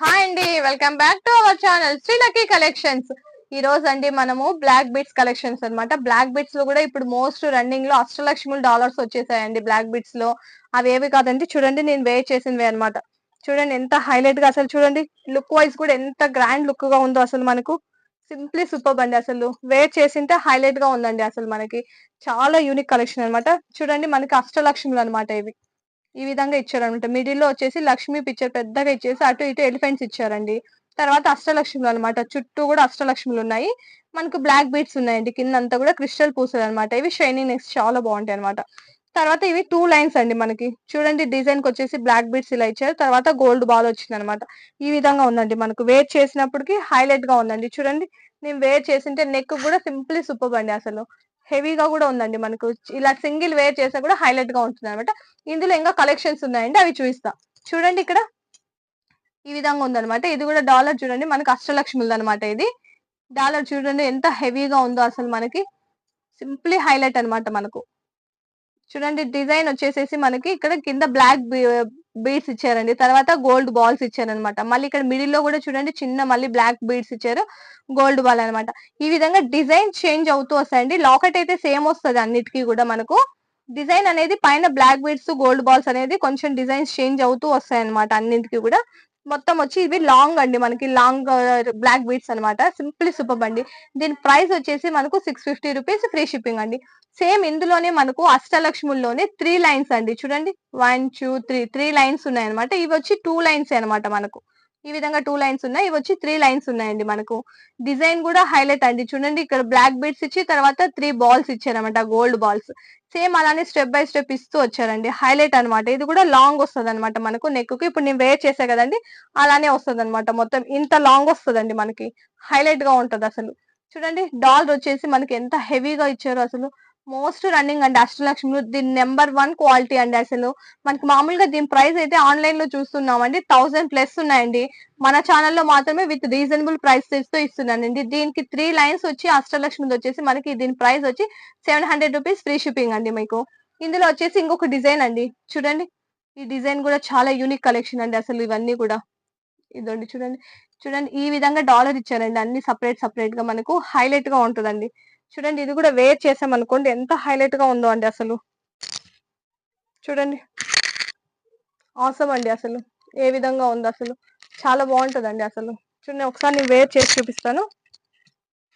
Hi అండి, welcome back to our channel Sri Lucky Collections. ఈ రోజు అండి మనము బ్లాక్ బిట్స్ కలెక్షన్స్ అన్నమాట. బ్లాక్ బిట్స్ లో కూడా ఇప్పుడు మోస్ట్ రన్నింగ్ లో అష్టలక్ష్ముల డాలర్స్ వచ్చేసాయండి. బ్లాక్ బిట్స్ లో అవి ఏవి కాదండి, చూడండి నేను వేర్ చేసినవి అన్నమాట. చూడండి ఎంత హైలైట్ గా, అసలు చూడండి లుక్ వైజ్ కూడా ఎంత గ్రాండ్ లుక్ గా ఉందో అసలు మనకు. సింప్లీ సూపర్ అండి, అసలు వేర్ చేసింటే హైలైట్ గా ఉందండి. అసలు మనకి చాలా యూనిక్ కలెక్షన్ అన్నమాట. చూడండి మనకి అష్టలక్ష్ములు అన్నమాట ఇవి. ఈ విధంగా ఇచ్చారనమాట. మిడిల్ లో వచ్చేసి లక్ష్మి పిక్చర్ పెద్దగా ఇచ్చేసి అటు ఇటు ఎలిఫెంట్స్ ఇచ్చారండి. తర్వాత అష్టలక్ష్ములు అనమాట, చుట్టూ కూడా అష్టలక్ష్ములు ఉన్నాయి. మనకు బ్లాక్ బీడ్స్ ఉన్నాయండి, కింద అంతా కూడా క్రిస్టల్ పూసలు అనమాట. ఇవి షైనింగ్ నెక్స్ట్ చాలా బాగుంటాయి అనమాట. తర్వాత ఇవి 2 లైన్స్ అండి మనకి. చూడండి డిజైన్ కి వచ్చేసి బ్లాక్ బీడ్స్ ఇలా ఇచ్చారు, తర్వాత గోల్డ్ బాల్ వచ్చింది అనమాట. ఈ విధంగా ఉందండి మనకు. వేర్ చేసినప్పటికి హైలైట్ గా ఉందండి. చూడండి నేను వేర్ చేసింటే నెక్ కూడా సింప్లీ సూపర్ అండి అసలు. హెవీగా కూడా ఉందండి మనకు. ఇలా సింగిల్ వేర్ చేసినా కూడా హైలైట్ గా ఉంటుంది అనమాట. ఇందులో ఇంకా కలెక్షన్స్ ఉన్నాయండి, అవి చూపిస్తా. చూడండి ఇక్కడ ఈ విధంగా ఉందన్నమాట. ఇది కూడా డాలర్ చూడండి మనకు అష్టలక్ష్ములు అనమాట. ఇది డాలర్ చూడండి ఎంత హెవీగా ఉందో అసలు మనకి. సింప్లీ హైలైట్ అన్నమాట మనకు. చూడండి డిజైన్ వచ్చేసేసి మనకి ఇక్కడ కింద బ్లాక్ బీడ్స్ ఇచ్చారండి, తర్వాత గోల్డ్ బాల్స్ ఇచ్చారనమాట. మళ్ళీ ఇక్కడ మిడిల్ లో కూడా చూడండి చిన్న మళ్ళీ బ్లాక్ బీడ్స్ ఇచ్చారు, గోల్డ్ బాల్ అనమాట. ఈ విధంగా డిజైన్ చేంజ్ అవుతూ వస్తాయండి. లాకెట్ అయితే సేమ్ వస్తుంది అన్నిటికీ కూడా మనకు. డిజైన్ అనేది పైన బ్లాక్ బీడ్స్ గోల్డ్ బాల్స్ అనేది కొంచెం డిజైన్స్ చేంజ్ అవుతూ వస్తాయి అనమాట అన్నింటికి కూడా. మొత్తం వచ్చి ఇవి లాంగ్ అండి మనకి, లాంగ్ బ్లాక్ బీడ్స్ అనమాట. సింప్లీ సూపర్ అండి. దీని ప్రైస్ వచ్చేసి మనకు 650 రూపీస్, ఫ్రీ షిప్పింగ్ అండి. సేమ్ ఇందులోనే మనకు అష్టలక్ష్ముల్లోనే 3 లైన్స్ అండి. చూడండి 1 2 3 లైన్స్ ఉన్నాయన్నమాట. ఇవి వచ్చి 2 లైన్స్ అనమాట మనకు. ఈ విధంగా 2 లైన్స్ ఉన్నాయి, ఇవి వచ్చి 3 లైన్స్ ఉన్నాయండి మనకు. డిజైన్ కూడా హైలైట్ అండి. చూడండి ఇక్కడ బ్లాక్ బీడ్స్ ఇచ్చి తర్వాత 3 బాల్స్ ఇచ్చారనమాట, గోల్డ్ బాల్స్. సేమ్ అలానే స్టెప్ బై స్టెప్ ఇస్తూ వచ్చారండి. హైలైట్ అనమాట. ఇది కూడా లాంగ్ వస్తుంది అనమాట మనకు నెక్ కి. ఇప్పుడు నేను వేర్ చేసా కదండి, అలానే వస్తుంది అనమాట. మొత్తం ఇంత లాంగ్ వస్తుందండి మనకి. హైలైట్ గా ఉంటది అసలు. చూడండి డాలర్ వచ్చేసి మనకి ఎంత హెవీగా ఇచ్చారో అసలు. మోస్ట్ రన్నింగ్ అండి అష్టలక్ష్ములు. దీని నెంబర్ 1 క్వాలిటీ అండి అసలు. మనకి మామూలుగా దీని ప్రైస్ అయితే ఆన్లైన్ లో చూస్తున్నామండి 1000+ ఉన్నాయండి. మన ఛానల్లో మాత్రమే విత్ రీజనబుల్ ప్రైస్ తో ఇస్తున్నానండి. దీనికి 3 లైన్స్ వచ్చి అష్టలక్ష్మిది వచ్చేసి మనకి దీని ప్రైస్ వచ్చి 700 రూపీస్, ఫ్రీ షిప్పింగ్ అండి మీకు. ఇందులో వచ్చేసి ఇంకొక డిజైన్ అండి. చూడండి ఈ డిజైన్ కూడా చాలా యూనిక్ కలెక్షన్ అండి అసలు. ఇవన్నీ కూడా ఇదండి చూడండి. చూడండి ఈ విధంగా డాలర్ ఇచ్చారండి, అన్ని సపరేట్ సపరేట్ గా మనకు హైలైట్ గా ఉంటుందండి. చూడండి ఇది కూడా వేర్ చేసాం అనుకోండి ఎంత హైలైట్ గా ఉందో అండి అసలు. చూడండి ఆసమ్ అండి అసలు. ఏ విధంగా ఉందో అసలు, చాలా బాగుంటదండి అసలు. చూడండి ఒకసారి నేను వేర్ చేసి చూపిస్తాను.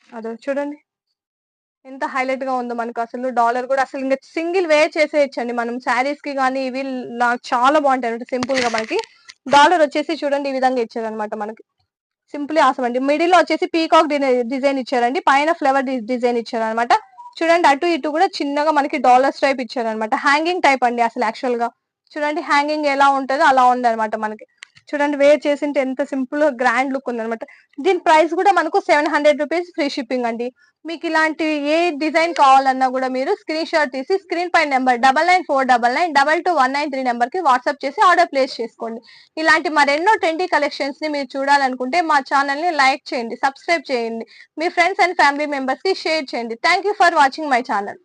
అదే చూడండి ఎంత హైలైట్ గా ఉందో మనకు అసలు. డాలర్ కూడా అసలు ఇంకా సింగిల్ వేర్ చేసేయచ్చండి మనం శారీస్ కి కానీ. ఇవి చాలా బాగుంటాయి సింపుల్ గా మనకి. డాలర్ వచ్చేసి చూడండి ఈ విధంగా ఇచ్చారనమాట మనకి. సింపుల్లీ ఆసమ్ అండి. మిడిల్ లో వచ్చేసి పీకాక్ డిజైన్ ఇచ్చారండి, పైన ఫ్లవర్ డిజైన్ ఇచ్చారు అనమాట. చూడండి అటు ఇటు కూడా చిన్నగా మనకి డాలర్స్ టైప్ ఇచ్చారు అనమాట. హ్యాంగింగ్ టైప్ అండి అసలు యాక్చువల్ గా. చూడండి హ్యాంగింగ్ ఎలా ఉంటుందో అలా ఉంది అనమాట మనకి. చూడండి వేర్ చేసింటే ఎంత సింపుల్ గ్రాండ్ లుక్ ఉంది అనమాట. దీని ప్రైస్ కూడా మనకు 700 రూపీస్, ఫ్రీ షిప్పింగ్ అండి. మీకు ఇలాంటి ఏ డిజైన్ కావాలన్నా కూడా మీరు స్క్రీన్ షాట్ తీసి స్క్రీన్ పై నెంబర్ 9949922193 నెంబర్ కి వాట్సాప్ చేసి ఆర్డర్ ప్లేస్ చేసుకోండి. ఇలాంటి మరెన్నో ట్రెండీ కలెక్షన్స్ ని మీరు చూడాలనుకుంటే మా ఛానల్ ని లైక్ చేయండి, సబ్స్క్రైబ్ చేయండి, మీ ఫ్రెండ్స్ అండ్ ఫ్యామిలీ మెంబర్స్ కి షేర్ చేయండి. Thank for watching my channel.